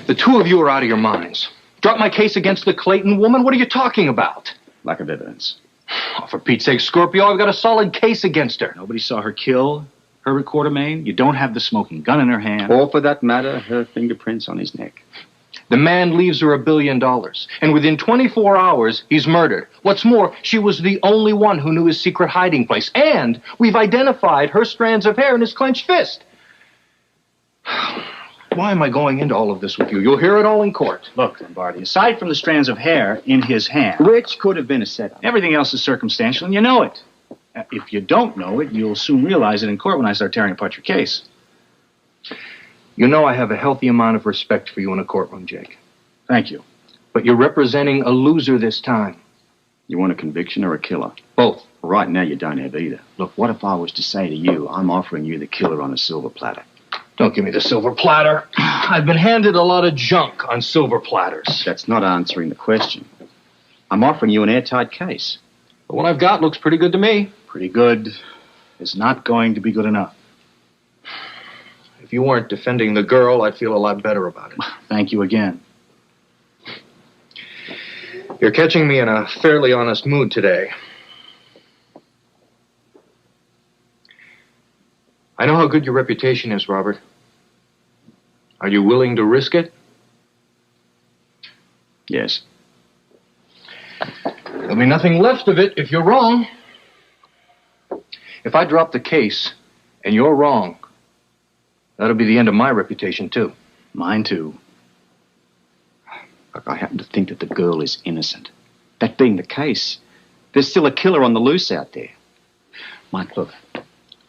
The two of you are out of your minds. Drop my case against the Clayton woman? What are you talking about? Lack of evidence. Oh, for Pete's sake, Scorpio, I've got a solid case against her. Nobody saw her kill Herbert Quartermain. You don't have the smoking gun in her hand. Or, for that matter, her fingerprints on his neck. The man leaves her $1 billion, and within 24 hours, he's murdered. What's more, she was the only one who knew his secret hiding place, and we've identified her strands of hair in his clenched fist. Why am I going into all of this with you? You'll hear it all in court. Look, Lombardi, aside from the strands of hair in his hand... Which could have been a setup. Everything else is circumstantial, and you know it. If you don't know it, you'll soon realize it in court when I start tearing apart your case. You know I have a healthy amount of respect for you in a courtroom, Jake. Thank you. But you're representing a loser this time. You want a conviction or a killer? Both. Right now, you don't have either. Look, what if I was to say to you, I'm offering you the killer on a silver platter? Don't give me the silver platter. I've been handed a lot of junk on silver platters. That's not answering the question. I'm offering you an airtight case. The one I've got looks pretty good to me. Pretty good is not going to be good enough. If you weren't defending the girl, I'd feel a lot better about it. Thank you again. You're catching me in a fairly honest mood today. I know how good your reputation is, Robert. Are you willing to risk it? Yes. There'll be nothing left of it if you're wrong. If I drop the case and you're wrong, that'll be the end of my reputation, too. Mine, too. Look, I happen to think that the girl is innocent. That being the case, there's still a killer on the loose out there. Mike, look,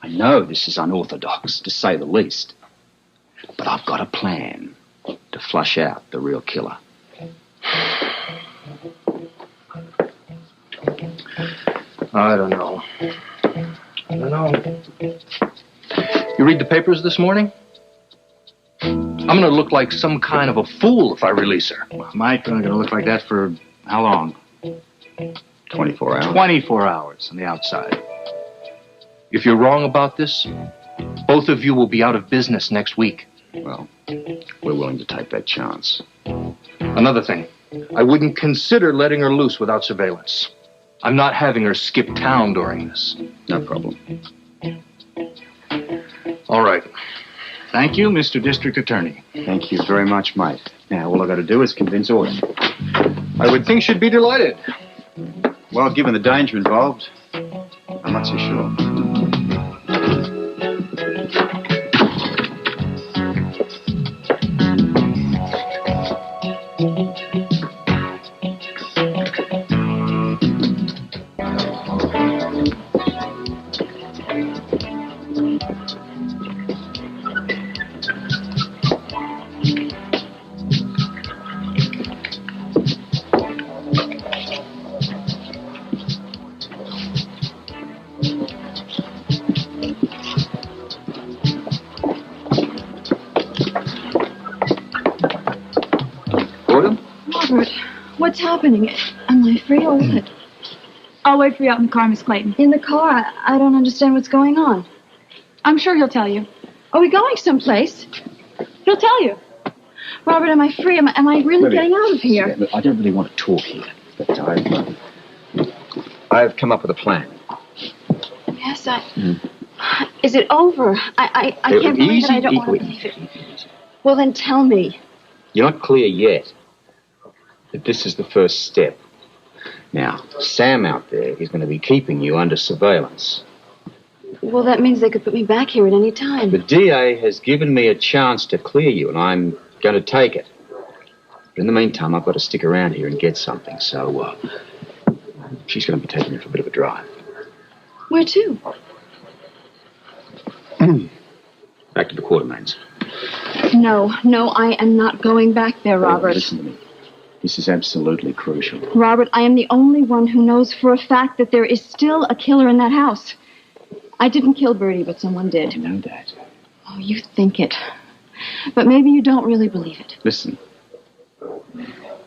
I know this is unorthodox, to say the least, but I've got a plan to flush out the real killer. I don't know. You read the papers this morning? I'm going to look like some kind of a fool if I release her. Well, Mike, I'm going to look like that for how long? 24 hours. 24 hours on the outside. If you're wrong about this, both of you will be out of business next week. Well, we're willing to take that chance. Another thing, I wouldn't consider letting her loose without surveillance. I'm not having her skip town during this. No problem. All right. Thank you, Mr. District Attorney. Thank you very much, Mike. Now, all I got to do is convince Autumn. I would think she'd be delighted. Well, given the danger involved, I'm not so sure. What's happening? Am I free or what? I'll wait for you out in the car, Miss Clayton. In the car? I don't understand what's going on. I'm sure he'll tell you. Are we going someplace? He'll tell you. Robert, am I free? Am I really getting out of here? Yeah, look, I don't really want to talk here, but I've come up with a plan. Yes, Is it over? I can't believe it. I don't want to believe it. Well, then tell me. You're not clear yet. But this is the first step. Now, Sam out there is going to be keeping you under surveillance. Well, that means they could put me back here at any time. The DA has given me a chance to clear you, and I'm going to take it. But in the meantime, I've got to stick around here and get something, so she's going to be taking me for a bit of a drive. Where to? Back to the Quartermains. No, I am not going back there, Robert. Listen to me. This is absolutely crucial. Robert, I am the only one who knows for a fact that there is still a killer in that house. I didn't kill Bertie, but someone did. I know that. Oh, you think it. But maybe you don't really believe it. Listen.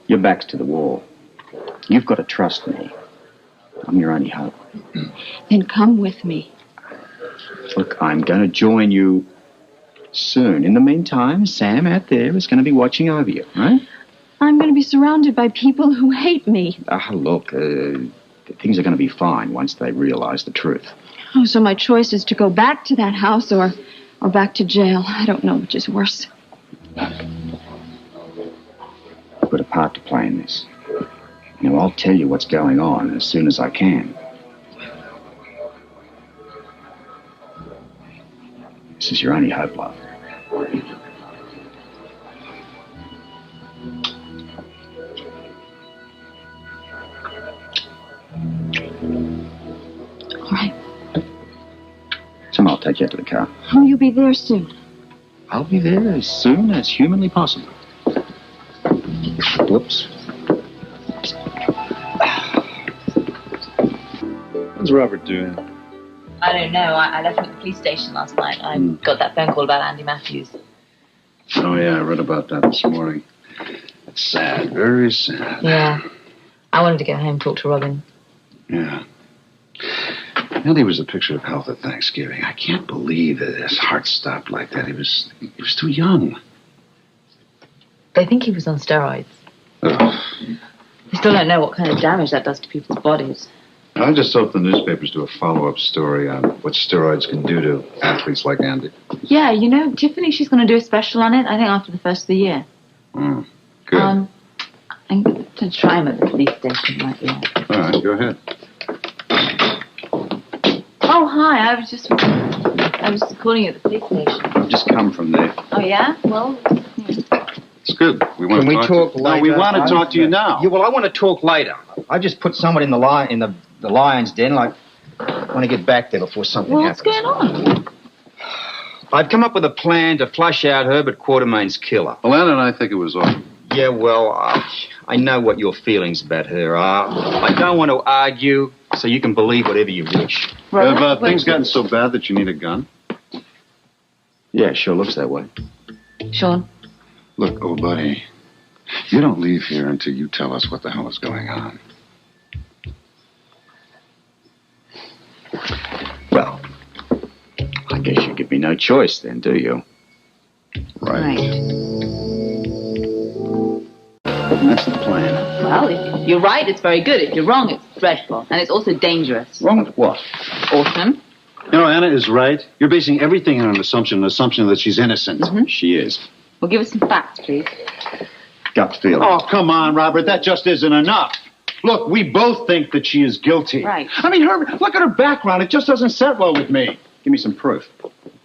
Your back's to the wall. You've got to trust me. I'm your only hope. Then come with me. Look, I'm going to join you Soon. In the meantime, Sam out there is going to be watching over you, right? I'm going to be surrounded by people who hate me. Look, things are going to be fine once they realize the truth. Oh, so my choice is to go back to that house or back to jail. I don't know which is worse. I've got a part to play in this. Now, I'll tell you what's going on as soon as I can. This is your only hope, love. All right. Sam, I'll take you out to the car. Will you be there soon? I'll be there as soon as humanly possible. Whoops. What's Robert doing? I don't know. I left him at the police station last night. I got that phone call about Andy Matthews. Oh, yeah, I read about that this morning. It's sad, very sad. Yeah. I wanted to go home and talk to Robin. Yeah. Andy was a picture of health at Thanksgiving. I can't believe that his heart stopped like that. He was too young. They think he was on steroids. Ugh. They still don't know what kind of damage that does to people's bodies. I just hope the newspapers do a follow-up story on what steroids can do to athletes like Andy. Yeah, you know, Tiffany, she's going to do a special on it, I think, after the first of the year. Mm, good. I'm going to try him at the police station, right? Yeah. All right, go ahead. Oh, hi. I was calling you at the police station. I've just come from there. Oh, yeah? Well, It's good. We want Can we talk later? No, we want to talk to you now. Yeah, well, I want to talk later. I just put someone in the lion's den. I want to get back there before something what's happens. going on? I've come up with a plan to flush out Herbert Quartermain's killer. Alana and I think it was awful. Yeah, well, I know what your feelings about her are. I don't want to argue, so you can believe whatever you wish. Have things gotten so bad that you need a gun? Yeah, sure looks that way. Sean? Look, old buddy, you don't leave here until you tell us what the hell is going on. Well, I guess you give me no choice then, do you? Right. That's the plan. Well, if you're right, it's very good. If you're wrong, it's dreadful. And it's also dangerous. Wrong with what? Awesome. You know, Anna is right. You're basing everything on an assumption that she's innocent. Mm-hmm. She is. Well, give us some facts, please. Gut feeling. Oh, come on, Robert. That just isn't enough. Look, we both think that she is guilty. Right. I mean, look at her background. It just doesn't set well with me. Give me some proof.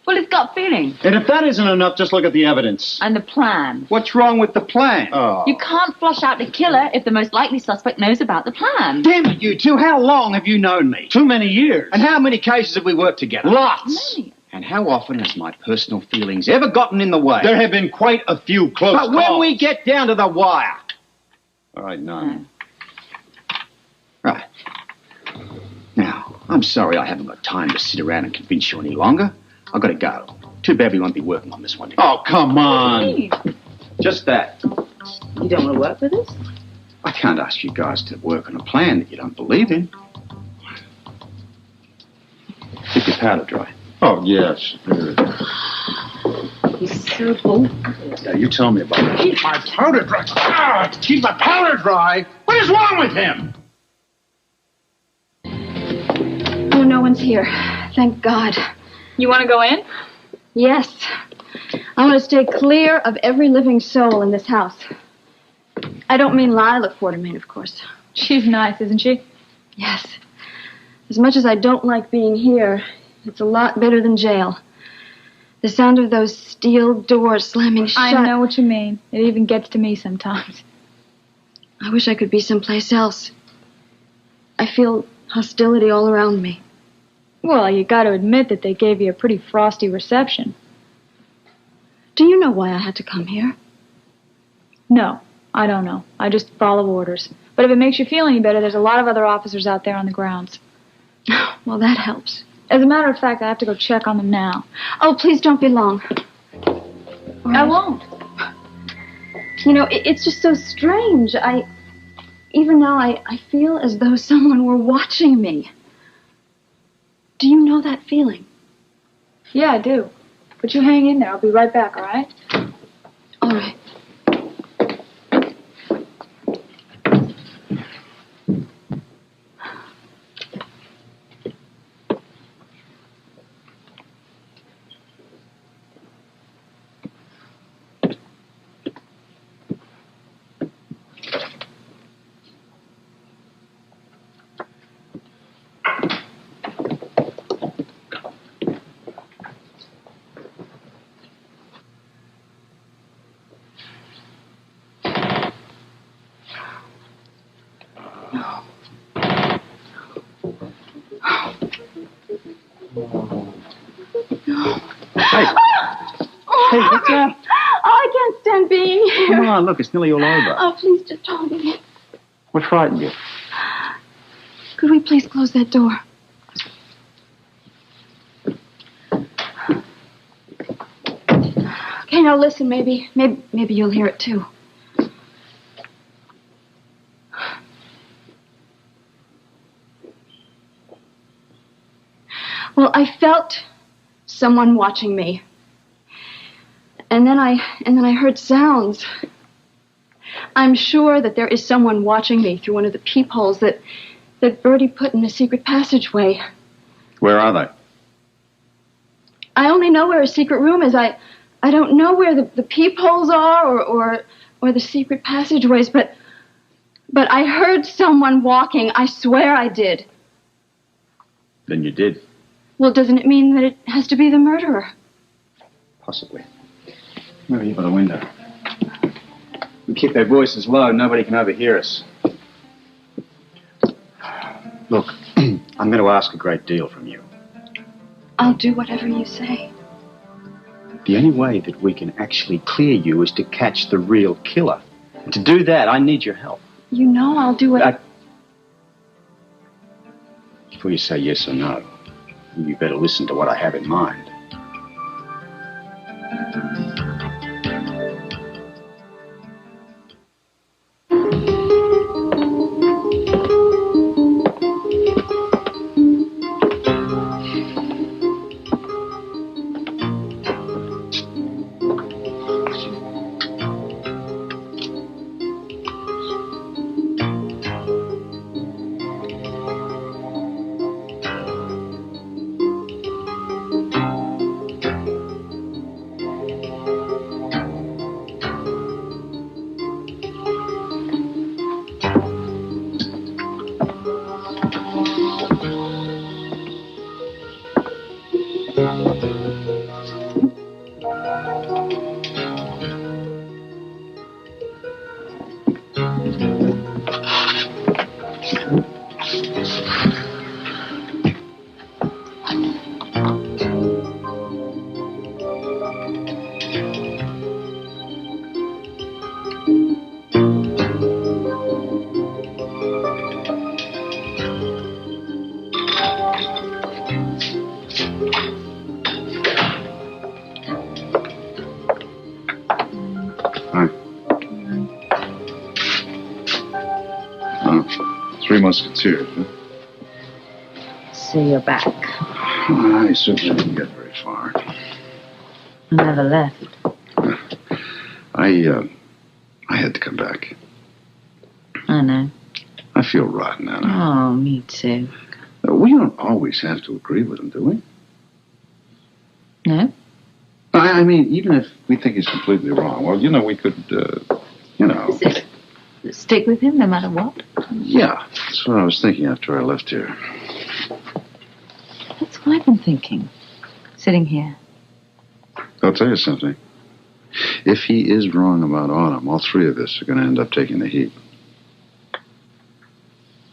Well, it's gut feeling. And if that isn't enough, just look at the evidence. And the plan. What's wrong with the plan? Oh. You can't flush out the killer if the most likely suspect knows about the plan. Damn it, you two. How long have you known me? Too many years. And how many cases have we worked together? Lots. Many. And how often has my personal feelings ever gotten in the way? There have been quite a few close But when calls. we get down to the wire. All right, none. Right. Now, I'm sorry I haven't got time to sit around and convince you any longer. I've got to go. Too bad we won't be working on this one together. Oh, come on. Hey, Just that. you don't want to work with us? I can't ask you guys to work on a plan that you don't believe in. Keep your powder dry. Oh, yes. He's so cool. Yeah, you tell me about it. Keep my powder dry. Keep my powder dry? What is wrong with him? Oh, no one's here. Thank God. You want to go in? Yes. I want to stay clear of every living soul in this house. I don't mean Lila Quartermain, of course. She's nice, isn't she? Yes. As much as I don't like being here, it's a lot better than jail. The sound of those steel doors slamming shut. I know what you mean. It even gets to me sometimes. I wish I could be someplace else. I feel hostility all around me. Well, you got to admit that they gave you a pretty frosty reception. Do you know why I had to come here? No, I don't know. I just follow orders. But if it makes you feel any better, there's a lot of other officers out there on the grounds. Well, that helps. As a matter of fact, I have to go check on them now. Oh, please don't be long. I won't. You know, it's just so strange. Even now, I feel as though someone were watching me. Do you know that feeling? Yeah, I do. But you hang in there. I'll be right back, all right? All right. Hey, what's up? Oh, I can't stand being here. Come on, look, it's nearly all over. Oh, please just hold me. What frightened you? Could we please close that door? Okay, now listen, maybe you'll hear it too. Well, I felt someone watching me. And then I heard sounds. I'm sure that there is someone watching me through one of the peepholes that Bertie put in the secret passageway. Where are they? I only know where a secret room is. I don't know where the peepholes are or the secret passageways, but I heard someone walking. I swear I did. Then you did. Well, doesn't it mean that it has to be the murderer? Possibly. Maybe here by the window. We keep their voices low, nobody can overhear us. Look, I'm going to ask a great deal from you. I'll do whatever you say. The only way that we can actually clear you is to catch the real killer. And to do that, I need your help. You know I'll do it. Before you say yes or no, you better listen to what I have in mind. Three Musketeers, huh? So you're back. I certainly didn't get very far. Never left. I had to come back. I know. I feel rotten, Anna. Oh, me too. We don't always have to agree with him, do we? No? I mean, even if we think he's completely wrong, well, we could, Stick with him no matter what? Yeah, that's what I was thinking after I left here. That's what I've been thinking. Sitting here. I'll tell you something. If he is wrong about Autumn, all three of us are going to end up taking the heat.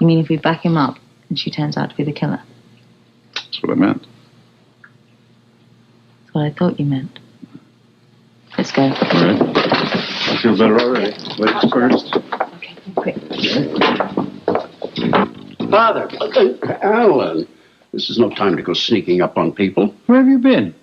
You mean if we back him up and she turns out to be the killer? That's what I meant. That's what I thought you meant. Let's go. All right. I feel better already. Ladies first. Okay, quick. Father. Alan, this is no time to go sneaking up on people. Where have you been?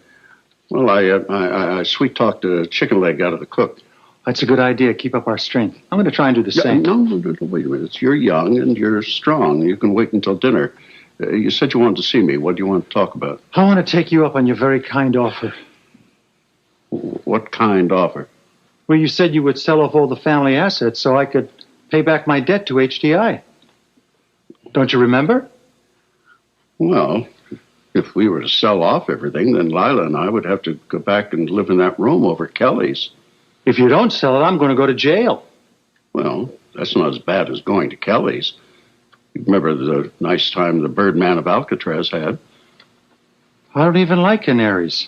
Well, I sweet-talked a chicken leg out of the cook. That's a good idea. Keep up our strength. I'm going to try and do the same. No, wait a minute. You're young and you're strong. You can wait until dinner. You said you wanted to see me. What do you want to talk about? I want to take you up on your very kind offer. What kind offer? Well, you said you would sell off all the family assets so I could pay back my debt to HDI. Don't you remember? Well, if we were to sell off everything, then Lila and I would have to go back and live in that room over Kelly's. If you don't sell it, I'm going to go to jail. Well, that's not as bad as going to Kelly's. You remember the nice time the Birdman of Alcatraz had? I don't even like canaries.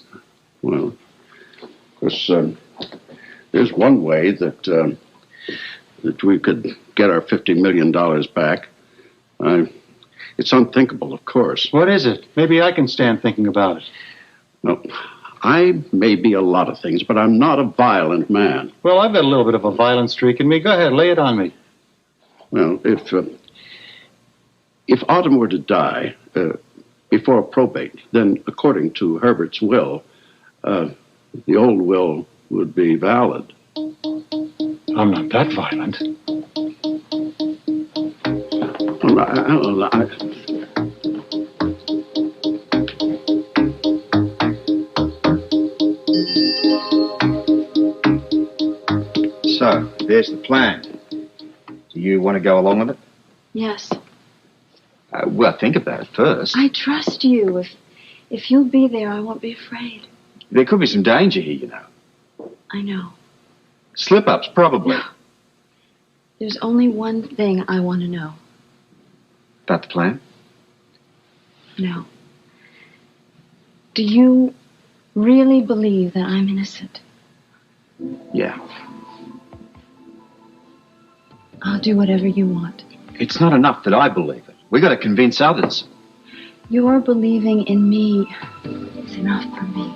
Well, of course, there's one way that we could get our $50 million back. It's unthinkable, of course. What is it? Maybe I can stand thinking about it. No, I may be a lot of things, but I'm not a violent man. Well, I've got a little bit of a violent streak in me. Go ahead, lay it on me. Well, if Autumn were to die before probate, then according to Herbert's will, the old will would be valid. I'm not that violent. So, there's the plan. Do you want to go along with it? Yes. Well, think about it first. I trust you. If you'll be there, I won't be afraid. There could be some danger here, you know. I know. Slip-ups, probably. No. There's only one thing I want to know. About the plan? No. Do you really believe that I'm innocent? Yeah. I'll do whatever you want. It's not enough that I believe it. We got to convince others. Your believing in me is enough for me.